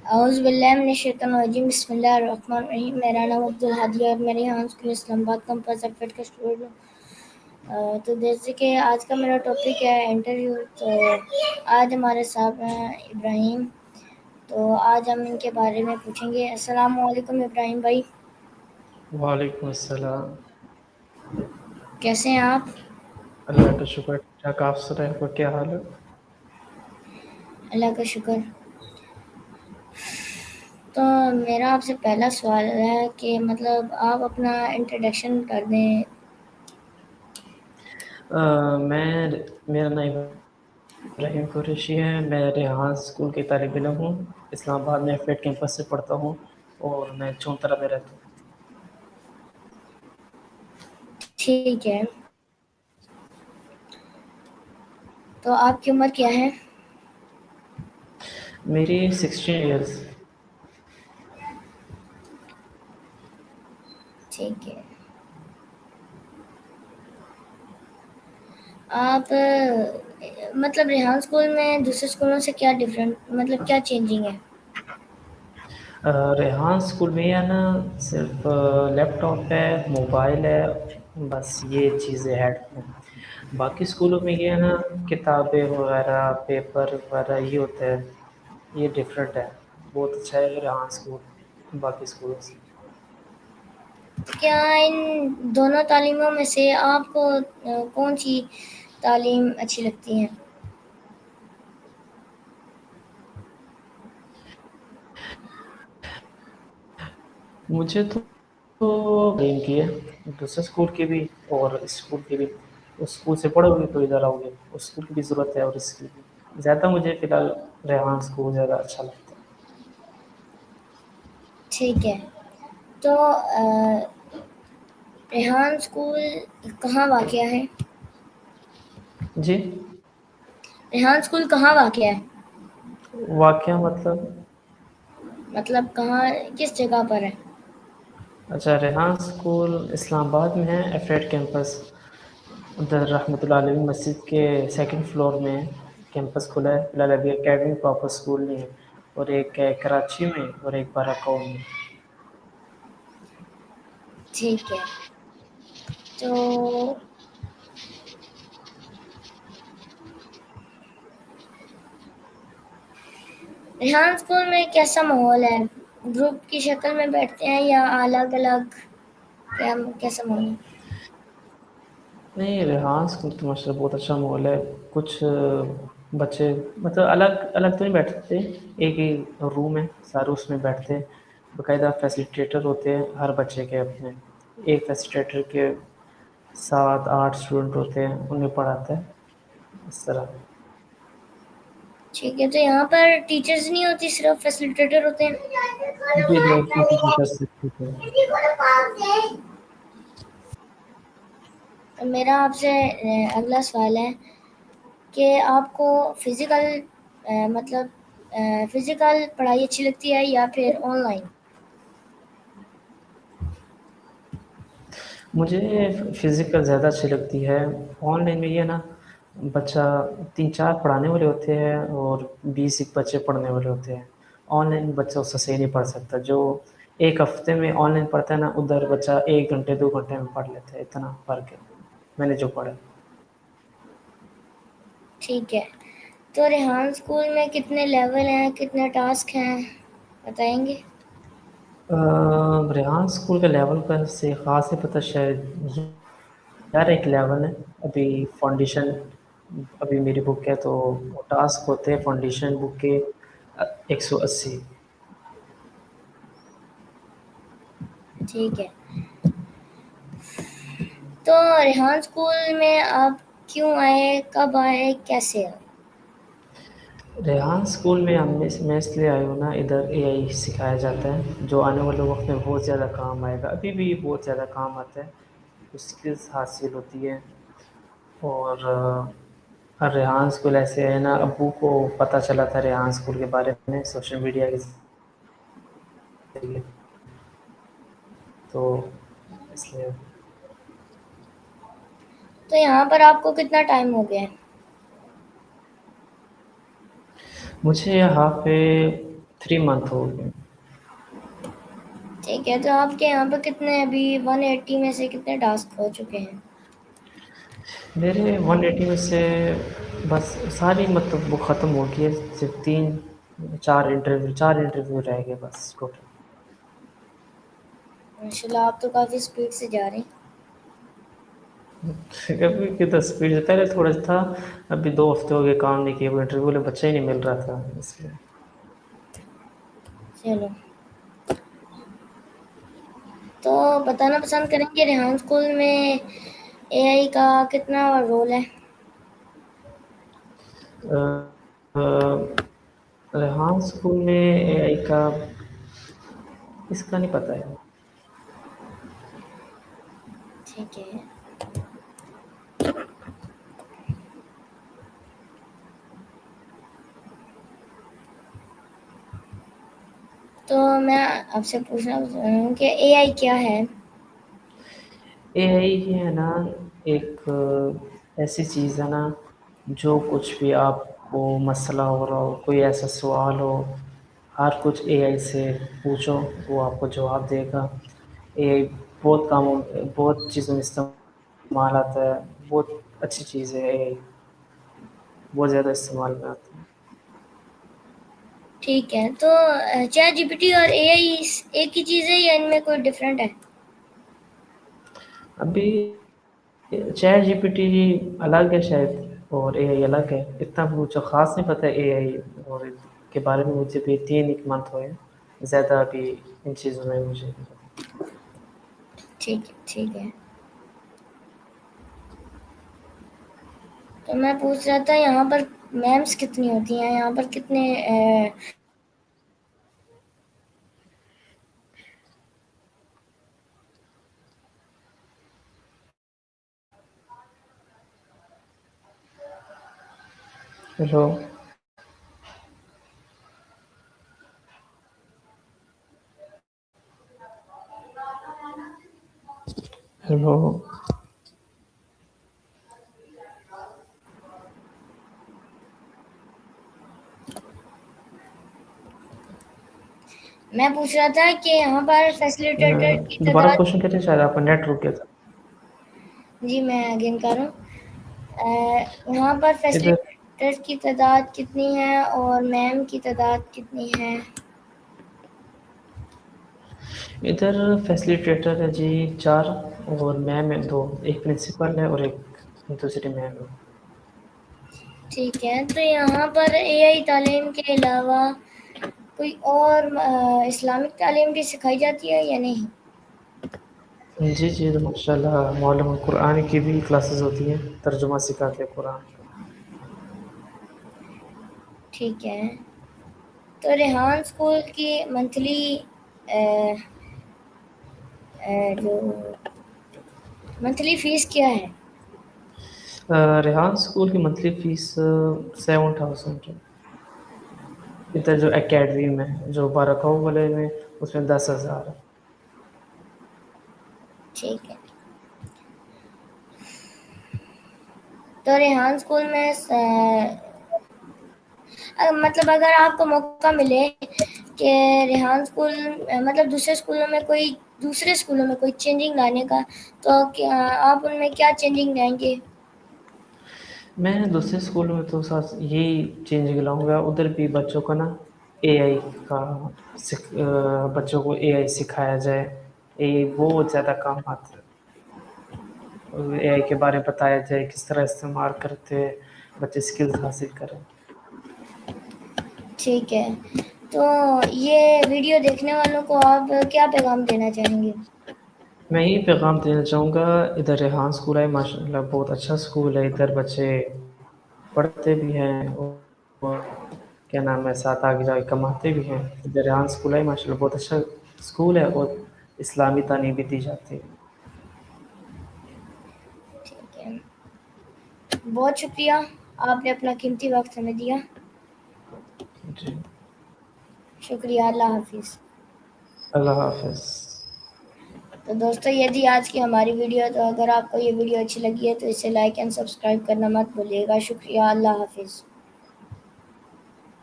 اعوذ باللہ من الشیطان الرجیم بسم اللہ الرحمن الرحیم۔ میرا نام عبدالحادی اور میں ریحان اسکول اسلام آباد کمپس ایفٹ کا اسٹوڈنٹ ہوں۔ تو جیسے کہ آج کا میرا ٹاپک ہے انٹرویو، تو آج ہمارے ساتھ ہیں ابراہیم، تو آج ہم ان کے بارے میں پوچھیں گے۔ السلام علیکم ابراہیم بھائی، وعلیکم السلام۔ کیسے ہیں آپ؟ اللہ کا شکر، ٹھیک ٹھاک۔ آپ سنائیں، آپ کا کیا حال ہے؟ اللہ کا شکر۔ تو میرا آپ سے پہلا سوال ہے کہ مطلب آپ اپنا انٹروڈکشن کر دیں۔ میرا نام ابراہیم قریشی ہے، میں ریحان اسکول کے طالب علم ہوں، اسلام آباد میں ایفٹ کیمپس سے پڑھتا ہوں اور میں چونترا میں رہتا ہوں۔ ٹھیک ہے، تو آپ کی عمر کیا ہے؟ میری 16 ایئرس۔ ٹھیک ہے، آپ مطلب ریحان اسکول میں دوسرے اسکولوں سے کیا ڈفرینٹ، مطلب کیا چینجنگ ہے؟ ریحان اسکول میں ہے نا، صرف لیپ ٹاپ ہے، موبائل ہے، بس یہ چیزیں ایڈ ہیں۔ باقی اسکولوں میں یہ ہے نا، کتابیں وغیرہ، پیپر وغیرہ یہ ہوتا ہے، یہ ڈفرینٹ ہے۔ بہت اچھا ہے ریحان اسکول باقی اسکولوں سے۔ کیا ان دونوں تعلیموں میں سے آپ کو کون سی تعلیم اچھی لگتی ہے؟ مجھے تو تعلیم کی ہے، دوسرے اسکول کی بھی اور اس اسکول کی بھی۔ اس اسکول سے پڑھو گے تو ادھر آؤ گے، اس اسکول کی بھی ضرورت ہے اور اس کی بھی۔ زیادہ مجھے فی الحال ریحان اسکول زیادہ اچھا لگتا ہے۔ ٹھیک ہے، تو ریحان اسکول کہاں واقع ہے؟ جی، ریحان اسکول کہاں واقع ہے؟ واقعہ مطلب؟ مطلب کہاں، کس جگہ پر ہے؟ اچھا، ریحان اسکول اسلام آباد میں ہے، ایفیڈ کیمپس ادھر رحمۃ اللہ علیہ مسجد کے سیکنڈ فلور میں کیمپس کھلا ہے فی الحال۔ ابھی اکیڈمی پراپر اسکول نہیں ہے، اور ایک ہے کراچی میں اور ایک باراکو میں۔ ٹھیک ہے، تو ریحان اسکول میں کیسا ماحول ہے؟ گروپ کی شکل میں بیٹھتے ہیں یا الگ الگ؟ کیسا ماحول ہے؟ نہیں، ریحان اسکول تو ماشاء اللہ بہت اچھا ماحول ہے۔ کچھ بچے مطلب الگ الگ تو نہیں بیٹھتے، ایک ہی روم ہے، سارے اس میں بیٹھتے ہیں۔ باقاعدہ فیسیلیٹیٹر ہوتے ہیں ہر بچے کے اپنے، ایک فیسیلیٹیٹر کے 7 8 اسٹوڈنٹ ہوتے ہیں، ان میں پڑھاتا ہے اس طرح۔ ٹھیک ہے، تو یہاں پر ٹیچرز نہیں ہوتی، صرف فیسیلیٹیٹر ہوتے ہیں؟ جی، فیسیلیٹیٹر سے۔ میرا آپ سے اگلا سوال ہے کہ آپ کو مطلب فزیکل پڑھائی اچھی لگتی ہے یا پھر آن لائن؟ مجھے فزیکل زیادہ اچھی لگتی ہے۔ آن لائن میں یہ نا، بچہ 3 4 پڑھانے والے ہوتے ہیں اور 20 ایک بچے پڑھنے والے ہوتے ہیں۔ آن لائن بچہ اس سے صحیح نہیں پڑھ سکتا، جو ایک ہفتے میں آن لائن پڑھتا ہے نا، ادھر بچہ 1 گھنٹے 2 گھنٹے میں پڑھ لیتا ہے۔ اتنا فرق ہے میں نے جو پڑھا۔ ٹھیک ہے، تو ریحان اسکول میں کتنے لیول ہیں، کتنے ٹاسک ہیں، بتائیں گے؟ ریحان اسکول کے لیول کا سے خاص ہے پتہ شاید یار، ایک لیول ہے ابھی فاؤنڈیشن، ابھی میری بک ہے تو ٹاسک ہوتے ہیں فاؤنڈیشن بک کے 180۔ ٹھیک ہے، تو ریحان اسکول میں آپ کیوں آئے، کب آئے، کیسے آئے؟ ریحان اسکول میں میں اس لیے آیا ہوں نا، ادھر AI سکھایا جاتا ہے، جو آنے والے وقت میں بہت زیادہ کام آئے گا۔ ابھی بھی بہت زیادہ کام آتا ہے، اسکلز حاصل ہوتی ہے۔ اور ریحان اسکول ایسے ہے نا، ابو کو پتہ چلا تھا ریحان اسکول کے بارے میں سوشل میڈیا کے ذریعے، تو اس لیے۔ تو یہاں پر آپ کو کتنا ٹائم ہو گیا ہے؟ مجھے یہاں پہ 3 منتھ ہو گئے. ٹھیک ہے، تو آپ کے یہاں پہ کتنے ابھی 180 میں سے کتنے ٹاسک ہو چکے ہیں؟ میرے 180 میں سے بس ساری مطلب وہ ختم ہو گئی ہے، صرف 4 انٹرویو رہ گئے بس ٹوٹل. ماشاء اللہ، آپ تو کافی اسپیڈ سے جا رہے ہیں. ابھی کتنا اسپیڈ سے پہلے تھوڑا سا تھا، ابھی 2 ہفتے ہو گئے کام نہیں کیا، وہ انٹرویو والے بچہ ہی نہیں مل رہا تھا اس لیے. چلو، تو بتانا پسند کریں گے ریحان اسکول میں اے آئی کا کتنا رول ہے؟ ریحان اسکول میں اے آئی کا اس کا نہیں پتہ ہے. ٹھیک ہے، تو میں آپ سے پوچھنا چاہ رہا ہوں کہ اے آئی کیا ہے؟ اے آئی ہے نا ایک ایسی چیز ہے نا، جو کچھ بھی آپ کو مسئلہ ہو رہا ہو، کوئی ایسا سوال ہو، ہر کچھ اے آئی سے پوچھو وہ آپ کو جواب دے گا. اے آئی بہت کاموں بہت چیزوں میں استعمال آتا ہے، بہت اچھی چیز ہے اے آئی، بہت زیادہ استعمال میں آتا ہے. ٹھیک ہے، تو چیٹ جی پی ٹی اور اے آئی ایک ہی چیز ہے یا ان میں کوئی ڈفرینٹ ہے؟ ابھی چیٹ جی پی ٹی الگ ہے شاید اور اے آئی الگ ہے، اتنا مجھے خاص نہیں پتہ اے آئی اور کے بارے میں. مجھے بھی 3 منتھ ہوئے، زیادہ ابھی ان چیزوں میں مجھے نہیں پتہ. ٹھیک ہے، ٹھیک ہے. تو میں پوچھ رہا تھا یہاں پر میمس کتنی ہوتی ہیں، یہاں پر کتنے ہیلو، ہیلو، میں پوچھ رہا تھا کہ یہاں پر فیسلیٹیٹر کی دوبارہ تعداد. کوشچن کرتے ہیں، شاید آپ کا نیٹ رک گیا تھا. جی میں اگین کر رہا ہوں، یہاں پر ادھر فیسلیٹیٹر کی تعداد کتنی ہے اور میم کی تعداد کتنی ہے؟ ادھر فیسلیٹیٹر ہے جی 4 اور میم ہے 2، ایک پرنسپل ہے اور ایک دوسری میم ہے. ٹھیک ہے، تو یہاں پر اے آئی تعلیم کے علاوہ کوئی اور اسلامک تعلیم بھی سکھائی جاتی ہے یا نہیں؟ جی جی، ماشاء اللہ معلم القرآن کی بھی کلاسز ہوتی ہیں، ترجمہ سکھاتے ہیں قرآن. ٹھیک ہے، تو ریحان اسکول کی منتھلی جو منتھلی فیس کیا ہے؟ ریحان اسکول کی منتھلی فیس 7,000 ہے. ادھر جو اکیڈمی میں جو بارکاؤ والے میں اس میں 10,000 ہے. ٹھیک ہے، تو ریحان اسکول میں مطلب اگر آپ کو موقع ملے کہ ریحان اسکول مطلب دوسرے اسکولوں میں کوئی چینجنگ لانے کا، تو آپ ان میں کیا چینجنگ لائیں گے؟ میں دوسرے اسکولوں میں تو ساتھ یہی چینج لاؤں گا، ادھر بھی بچوں کا نا اے آئی کا بچوں کو اے آئی سکھایا جائے. اے آئی بہت زیادہ کام آتا ہے، اے آئی کے بارے میں بتایا جائے، کس طرح استعمال کرتے بچے اسکلز حاصل کریں. ٹھیک ہے، تو یہ ویڈیو دیکھنے والوں کو آپ کیا پیغام دینا چاہیں گے؟ میں یہی پیغام دینا چاہوں گا، ادھر ریحان اسکول ہے ماشاء اللہ بہت اچھا اسکول ہے، ادھر بچے پڑھتے بھی ہیں اور کیا نام ہے ساتھ آگے جا کے کماتے بھی ہیں. ادھر ریحان اسکول ہے ماشاء اللہ بہت اچھا اسکول ہے اور اسلامی تعلیم بھی دی جاتی ہے. ٹھیک ہے، بہت شکریہ، آپ نے اپنا قیمتی وقت ہمیں دیا. جی، شکریہ، اللہ حافظ. اللہ حافظ. تو دوستو یہ تھی آج کی ہماری ویڈیو، تو اگر آپ کو یہ ویڈیو اچھی لگی ہے تو اسے لائک اینڈ سبسکرائب کرنا مت بھولیے گا. شکریہ، اللہ حافظ.